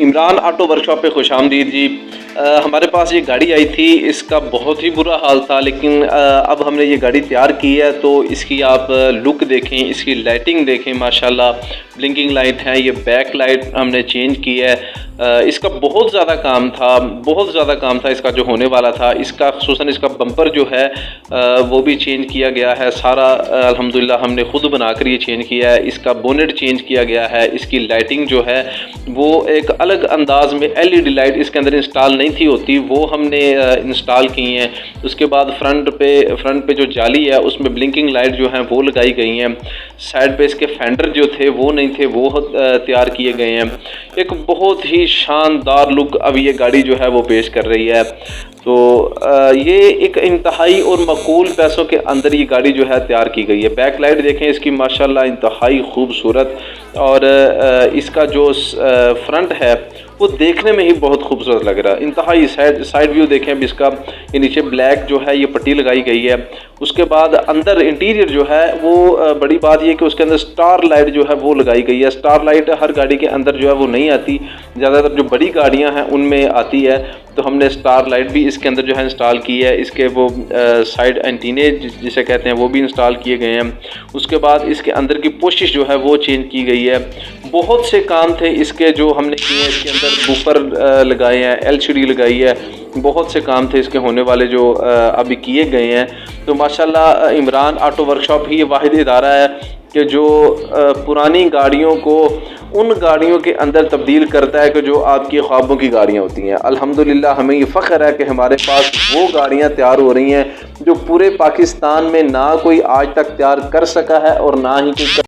Imran auto workshop पे खुशामदीद जी। हमारे पास ये गाड़ी आई थी, इसका बहुत ही बुरा हाल था, लेकिन अब हमने ये गाड़ी तैयार की है तो इसकी आप लुक देखें, इसकी लाइटिंग देखें, माशाल्लाह ब्लिंकिंग लाइट है। ये बैक लाइट हमने चेंज की है। इसका बहुत ज़्यादा काम था, बहुत ज़्यादा काम था इसका जो होने वाला था। इसका ख़ुसूसन इसका बम्पर जो है वो भी चेंज किया गया है सारा। अल्हम्दुलिल्लाह हमने ख़ुद बनाकर ये चेंज किया है। इसका बोनेट चेंज किया गया है। इसकी लाइटिंग जो है वो एक अलग अंदाज में LED लाइट इसके अंदर इंस्टॉल नहीं थी होती, वो हमने इंस्टॉल की हैं। उसके बाद फ्रंट पे जो जाली है उसमें ब्लिंकिंग लाइट जो हैं वो लगाई गई हैं। साइड पे इसके फेंडर जो थे वो नहीं थे, वो तैयार किए गए हैं। एक बहुत ही शानदार लुक अब ये गाड़ी जो है वो पेश कर रही है। तो ये एक इंतहाई और मकूल पैसों के अंदर ये गाड़ी जो है तैयार की गई है। बैक लाइट देखें इसकी माशाल्लाह इंतहाई खूबसूरत, और इसका जो फ्रंट है वो देखने में ही बहुत खूबसूरत लग रहा है। इंतहाई साइड व्यू देखें अब इसका, ये नीचे ब्लैक जो है ये पट्टी लगाई गई है। उसके बाद अंदर इंटीरियर जो है वो बड़ी बात ये कि उसके अंदर स्टार लाइट जो है वो लगाई गई है। स्टार लाइट हर गाड़ी के अंदर जो है वो नहीं आती, ज़्यादातर जो बड़ी गाड़ियां हैं उनमें आती है, तो हमने स्टार लाइट भी इसके अंदर जो है इंस्टॉल की है। इसके वो साइड एंटीने जिसे कहते हैं वो भी इंस्टॉल किए गए हैं। उसके बाद इसके अंदर की पोशिश जो है वो चेंज की गई है। बहुत से काम थे इसके जो हमने किए हैं। इसके अंदर बूफर लगाए हैं, LCD लगाई है, बहुत से काम थे इसके होने वाले जो अभी किए गए हैं। तो माशाल्लाह इमरान ऑटो वर्कशॉप ही ये वाहिद इदारा है कि जो पुरानी गाड़ियों को उन गाड़ियों के अंदर तब्दील करता है कि जो आपकी ख्वाबों की गाड़ियाँ होती हैं। अल्हम्दुलिल्लाह हमें ये फ़ख्र है कि हमारे पास वो गाड़ियाँ तैयार हो रही हैं जो पूरे पाकिस्तान में ना कोई आज तक तैयार कर सका है और ना ही कोई